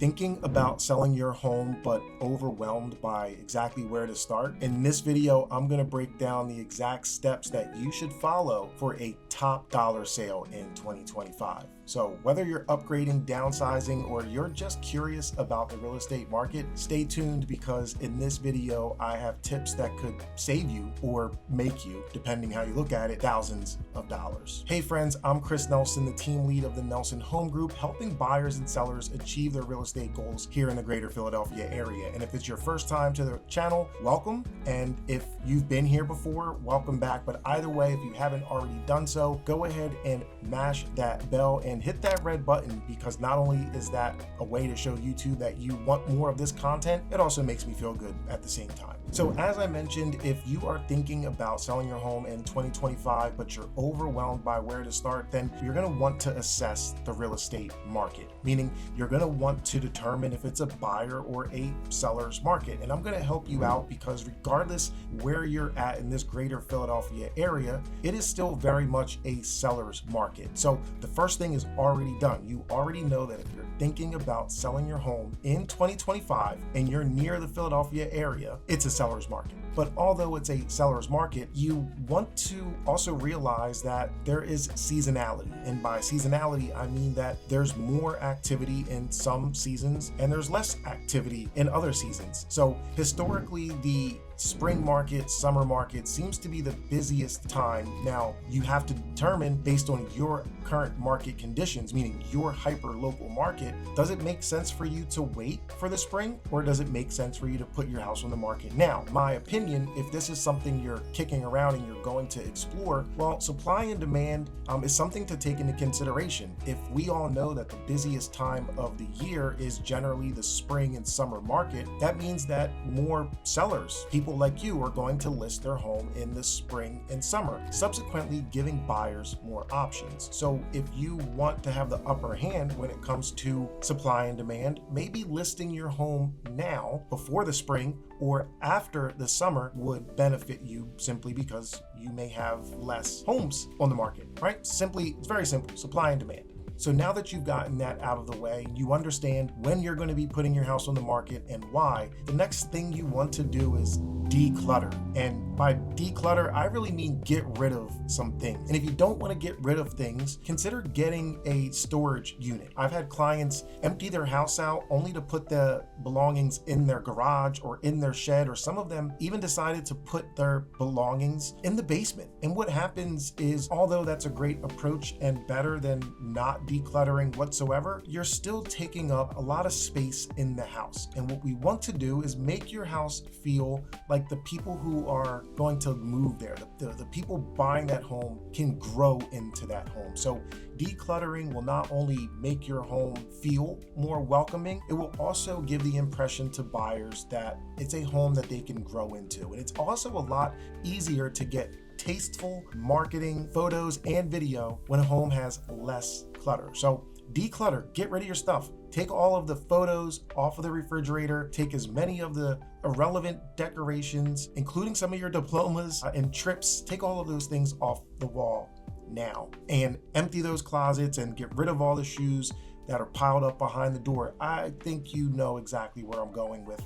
Thinking about selling your home but overwhelmed by exactly where to start? In this video, I'm going to break down the exact steps that you should follow for a top dollar sale in 2025. So whether you're upgrading, downsizing, or you're just curious about the real estate market, stay tuned because in this video, I have tips that could save you or make you, depending how you look at it, thousands of dollars. Hey friends, I'm Chris Nelson, the team lead of the Nelson Home Group, helping buyers and sellers achieve their real estate goals here in the greater Philadelphia area. And if it's your first time to the channel, welcome. And if you've been here before, welcome back. But either way, if you haven't already done so, go ahead and mash that bell and hit that red button, because not only is that a way to show YouTube that you want more of this content, it also makes me feel good at the same time. So as I mentioned, if you are thinking about selling your home in 2025, but you're overwhelmed by where to start, then you're going to want to assess the real estate market, meaning you're going to want to determine if it's a buyer or a seller's market. And I'm going to help you out because regardless where you're at in this greater Philadelphia area, it is still very much a seller's market. So the first thing is already done. You already know that if you're thinking about selling your home in 2025 and you're near the Philadelphia area, it's a seller's market. But although it's a seller's market, you want to also realize that there is seasonality. And by seasonality, I mean that there's more activity in some seasons and there's less activity in other seasons. So historically, the spring market, summer market seems to be the busiest time. Now, you have to determine based on your current market conditions, meaning your hyper local market, does it make sense for you to wait for the spring, or does it make sense for you to put your house on the market now? My opinion, if this is something you're kicking around and you're going to explore, well, supply and demand is something to take into consideration. If we all know that the busiest time of the year is generally the spring and summer market, that means that more sellers, people like you, are going to list their home in the spring and summer, subsequently giving buyers more options. So if you want to have the upper hand when it comes to supply and demand, maybe listing your home now before the spring or after the summer would benefit you, simply because you may have less homes on the market, right? It's very simple, supply and demand. So now that you've gotten that out of the way, you understand when you're going to be putting your house on the market and why, the next thing you want to do is declutter. And by declutter, I really mean get rid of some things. And if you don't want to get rid of things, consider getting a storage unit. I've had clients empty their house out only to put the belongings in their garage or in their shed, or some of them even decided to put their belongings in the basement. And what happens is, although that's a great approach and better than not decluttering whatsoever, you're still taking up a lot of space in the house. And what we want to do is make your house feel like the people who are going to move there, the people buying that home, can grow into that home. So decluttering will not only make your home feel more welcoming, it will also give the impression to buyers that it's a home that they can grow into. And it's also a lot easier to get tasteful marketing, photos, and video when a home has less clutter. So declutter, get rid of your stuff. Take all of the photos off of the refrigerator, take as many of the irrelevant decorations, including some of your diplomas and trips, take all of those things off the wall now and empty those closets and get rid of all the shoes that are piled up behind the door. I think you know exactly where I'm going with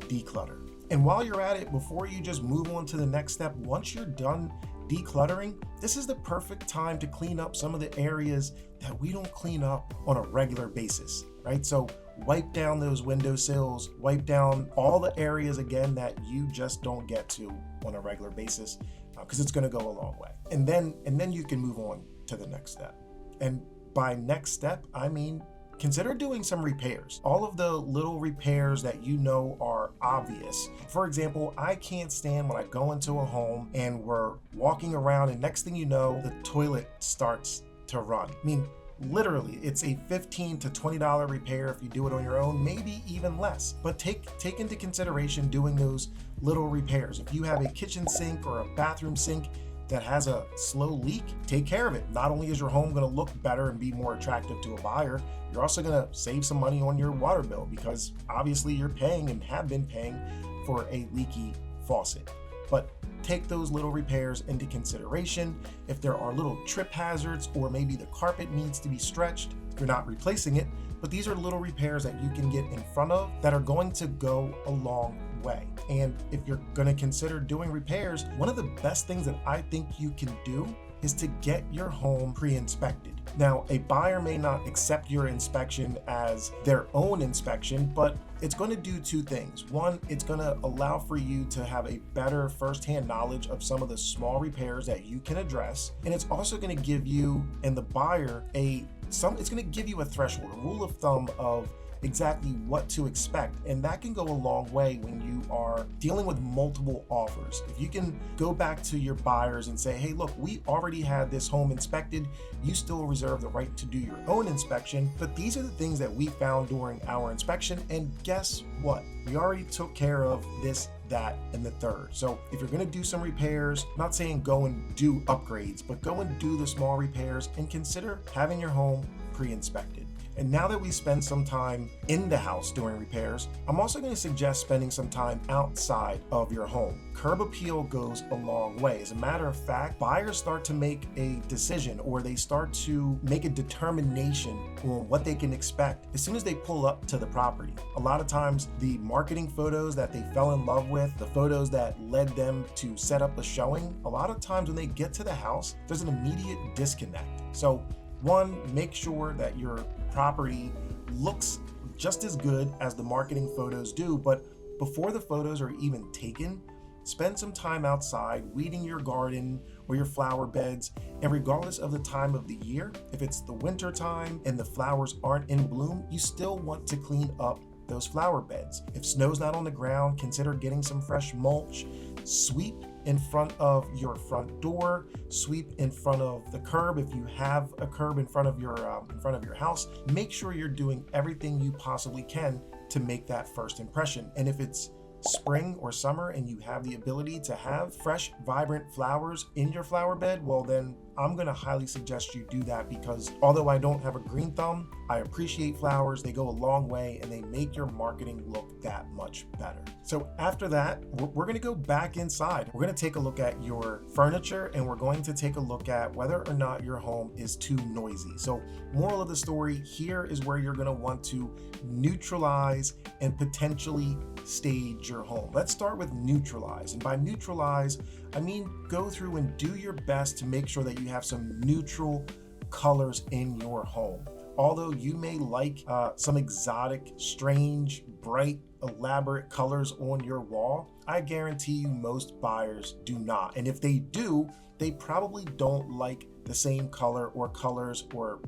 declutter. And while you're at it, before you just move on to the next step, once you're done decluttering, this is the perfect time to clean up some of the areas that we don't clean up on a regular basis, right? So wipe down those windowsills, wipe down all the areas again that you just don't get to on a regular basis, because it's going to go a long way. And then you can move on to the next step. And by next step, I mean consider doing some repairs. All of the little repairs that you know are obvious. For example, I can't stand when I go into a home and we're walking around and next thing you know, the toilet starts to run. I mean, literally, it's a $15 to $20 repair if you do it on your own, maybe even less. But take into consideration doing those little repairs. If you have a kitchen sink or a bathroom sink that has a slow leak, take care of it. Not only is your home going to look better and be more attractive to a buyer, you're also going to save some money on your water bill, because obviously you're paying and have been paying for a leaky faucet. But take those little repairs into consideration. If there are little trip hazards, or maybe the carpet needs to be stretched, You're not replacing it, but these are little repairs that you can get in front of that are going to go a long way. And if you're going to consider doing repairs, one of the best things that I think you can do is to get your home pre-inspected. Now, a buyer may not accept your inspection as their own inspection, but it's going to do two things. One, it's going to allow for you to have a better firsthand knowledge of some of the small repairs that you can address. And it's also going to give you and the buyer it's going to give you a threshold, a rule of thumb of exactly what to expect. And that can go a long way when you are dealing with multiple offers. If you can go back to your buyers and say, hey, look, we already had this home inspected. You still reserve the right to do your own inspection, but these are the things that we found during our inspection. And guess what? We already took care of this, that, and the third. So if you're going to do some repairs, not saying go and do upgrades, but go and do the small repairs and consider having your home pre-inspected. And now that we spend some time in the house doing repairs, I'm also going to suggest spending some time outside of your home. Curb appeal goes a long way. As a matter of fact, buyers start to make a decision, or they start to make a determination on what they can expect as soon as they pull up to the property. A lot of times the marketing photos that they fell in love with, the photos that led them to set up a showing, a lot of times when they get to the house, there's an immediate disconnect. So one, make sure that your property looks just as good as the marketing photos do, but before the photos are even taken, spend some time outside weeding your garden or your flower beds. And regardless of the time of the year, if it's the winter time and the flowers aren't in bloom, you still want to clean up those flower beds. If snow's not on the ground, consider getting some fresh mulch. Sweep in front of your front door, sweep in front of the curb if you have a curb in front of your house. Make sure you're doing everything you possibly can to make that first impression. And if it's spring or summer and you have the ability to have fresh, vibrant flowers in your flower bed, well then I'm going to highly suggest you do that, because although I don't have a green thumb, I appreciate flowers. They go a long way and they make your marketing look that much better. So after that, we're going to go back inside. We're going to take a look at your furniture, and we're going to take a look at whether or not your home is too noisy. So moral of the story, here is where you're going to want to neutralize and potentially stage your home. Let's start with neutralize. And by neutralize, I mean go through and do your best to make sure that you have some neutral colors in your home. Although you may like some exotic, strange, bright, elaborate colors on your wall, I guarantee you most buyers do not. And if they do, they probably don't like the same color or colors, or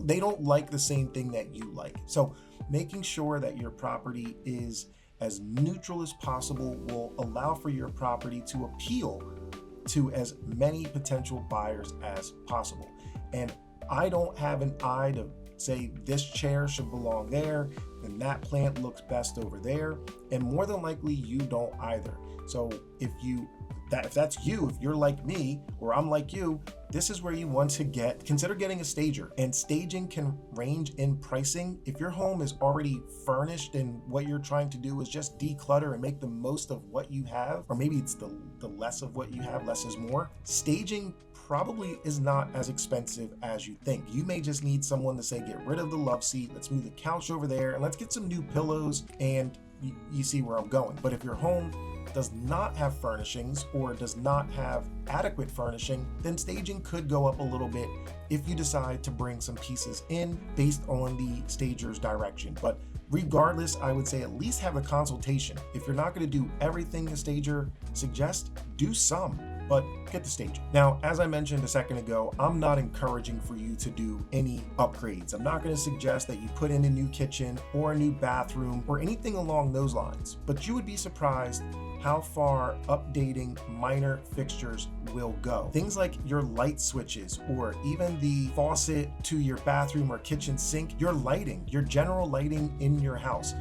they don't like the same thing that you like. So making sure that your property is as neutral as possible will allow for your property to appeal to as many potential buyers as possible. And I don't have an eye to say this chair should belong there and that plant looks best over there, and more than likely you don't either. So if that's you, if you're like me or I'm like you, this is where you want to consider getting a stager. And staging can range in pricing. If your home is already furnished and what you're trying to do is just declutter and make the most of what you have, or maybe it's the less of what you have, less is more, staging probably is not as expensive as you think. You may just need someone to say, get rid of the love seat, let's move the couch over there, and let's get some new pillows, and you see where I'm going. But if your home does not have furnishings or does not have adequate furnishing, then staging could go up a little bit if you decide to bring some pieces in based on the stager's direction. But regardless, I would say at least have a consultation. If you're not going to do everything the stager suggests, do some, but get the stager. Now, as I mentioned a second ago, I'm not encouraging for you to do any upgrades. I'm not going to suggest that you put in a new kitchen or a new bathroom or anything along those lines, but you would be surprised how far updating minor fixtures will go. Things like your light switches, or even the faucet to your bathroom or kitchen sink, your lighting, your general lighting in your house,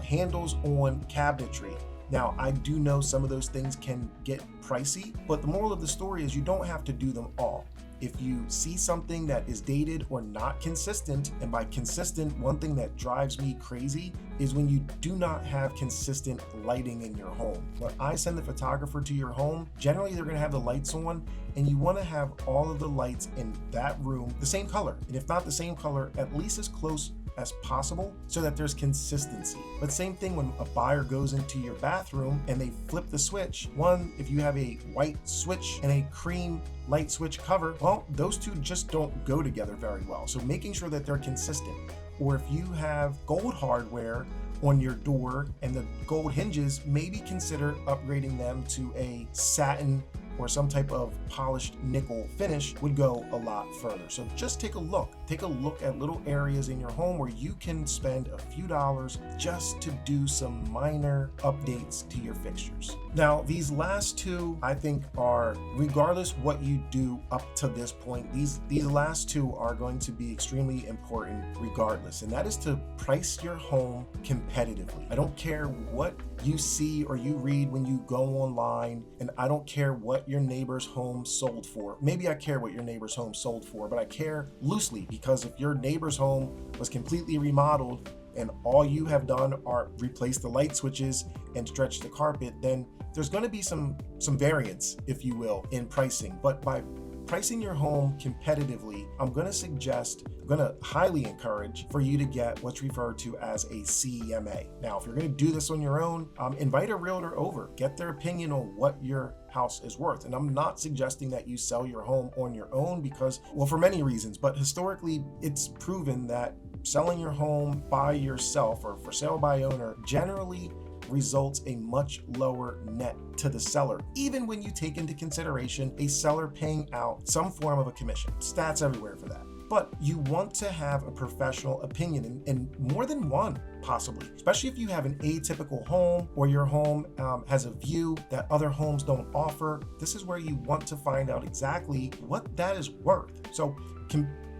handles on cabinetry. Now, I do know some of those things can get pricey, but the moral of the story is you don't have to do them all. If you see something that is dated or not consistent, and by consistent, one thing that drives me crazy is when you do not have consistent lighting in your home. When I send the photographer to your home, generally they're gonna have the lights on, and you wanna have all of the lights in that room the same color. And if not the same color, at least as close as possible so that there's consistency. But same thing when a buyer goes into your bathroom and they flip the switch. One, if you have a white switch and a cream light switch cover, well, those two just don't go together very well. So making sure that they're consistent. Or if you have gold hardware on your door and the gold hinges, maybe consider upgrading them to a satin or some type of polished nickel finish would go a lot further. So just take a look at little areas in your home where you can spend a few dollars just to do some minor updates to your fixtures. Now, these last two, I think, are, regardless what you do up to this point, these last two are going to be extremely important regardless, and that is to price your home competitively. I don't care what you see or you read when you go online, and I don't care what your neighbor's home sold for. Maybe I care what your neighbor's home sold for, but I care loosely, because if your neighbor's home was completely remodeled and all you have done are replace the light switches and stretch the carpet, then there's going to be some variance, if you will, in pricing. But by pricing your home competitively, I'm going to highly encourage for you to get what's referred to as a CMA. Now, if you're going to do this on your own, invite a realtor over, get their opinion on what your house is worth. And I'm not suggesting that you sell your home on your own because, well, for many reasons, but historically it's proven that selling your home by yourself or for sale by owner generally results a much lower net to the seller, even when you take into consideration a seller paying out some form of a commission. Stats everywhere for that. But you want to have a professional opinion, and more than one, possibly, especially if you have an atypical home or your home has a view that other homes don't offer. This is where you want to find out exactly what that is worth. So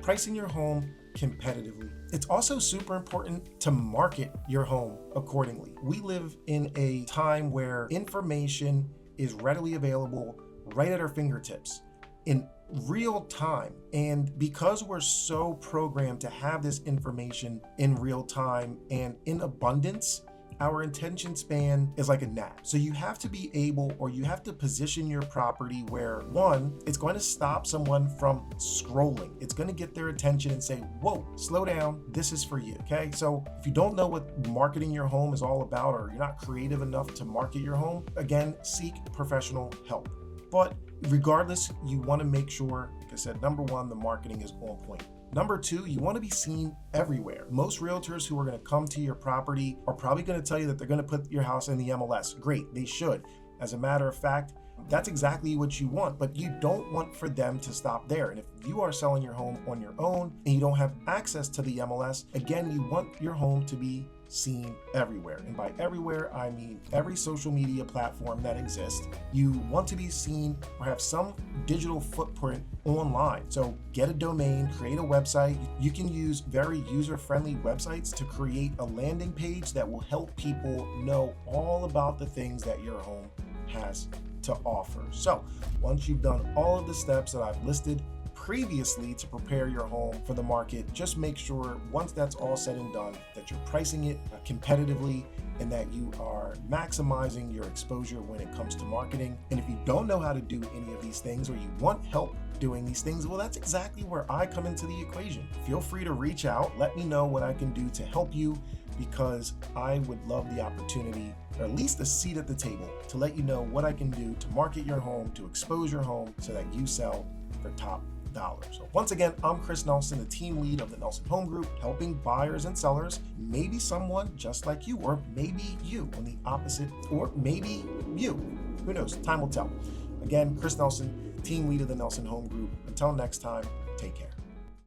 pricing your home competitively. It's also super important to market your home accordingly. We live in a time where information is readily available right at our fingertips in real time. And because we're so programmed to have this information in real time and in abundance, our attention span is like a gnat. So you have to be able, or you have to position your property where, one, it's going to stop someone from scrolling. It's going to get their attention and say, whoa, slow down, this is for you, okay? So if you don't know what marketing your home is all about, or you're not creative enough to market your home, again, seek professional help. But regardless, you want to make sure, like I said, number one, the marketing is on point. Number two, you want to be seen everywhere. Most realtors who are going to come to your property are probably going to tell you that they're going to put your house in the MLS. Great, they should. As a matter of fact, that's exactly what you want, but you don't want for them to stop there. And if you are selling your home on your own and you don't have access to the MLS, again, you want your home to be seen everywhere. And by everywhere, I mean every social media platform that exists. You want to be seen or have some digital footprint online. So get a domain, create a website. You can use very user-friendly websites to create a landing page that will help people know all about the things that your home has to offer. So once you've done all of the steps that I've listed previously to prepare your home for the market, just make sure once that's all said and done that you're pricing it competitively and that you are maximizing your exposure when it comes to marketing. And if you don't know how to do any of these things, or you want help doing these things, well, that's exactly where I come into the equation. Feel free to reach out. Let me know what I can do to help you, because I would love the opportunity, or at least a seat at the table, to let you know what I can do to market your home, to expose your home so that you sell for top dollar. So once again, I'm Chris Nelson, the team lead of the Nelson Home Group, helping buyers and sellers, maybe someone just like you, or maybe you on the opposite, or maybe you. Who knows? Time will tell. Again, Chris Nelson, team lead of the Nelson Home Group. Until next time, take care.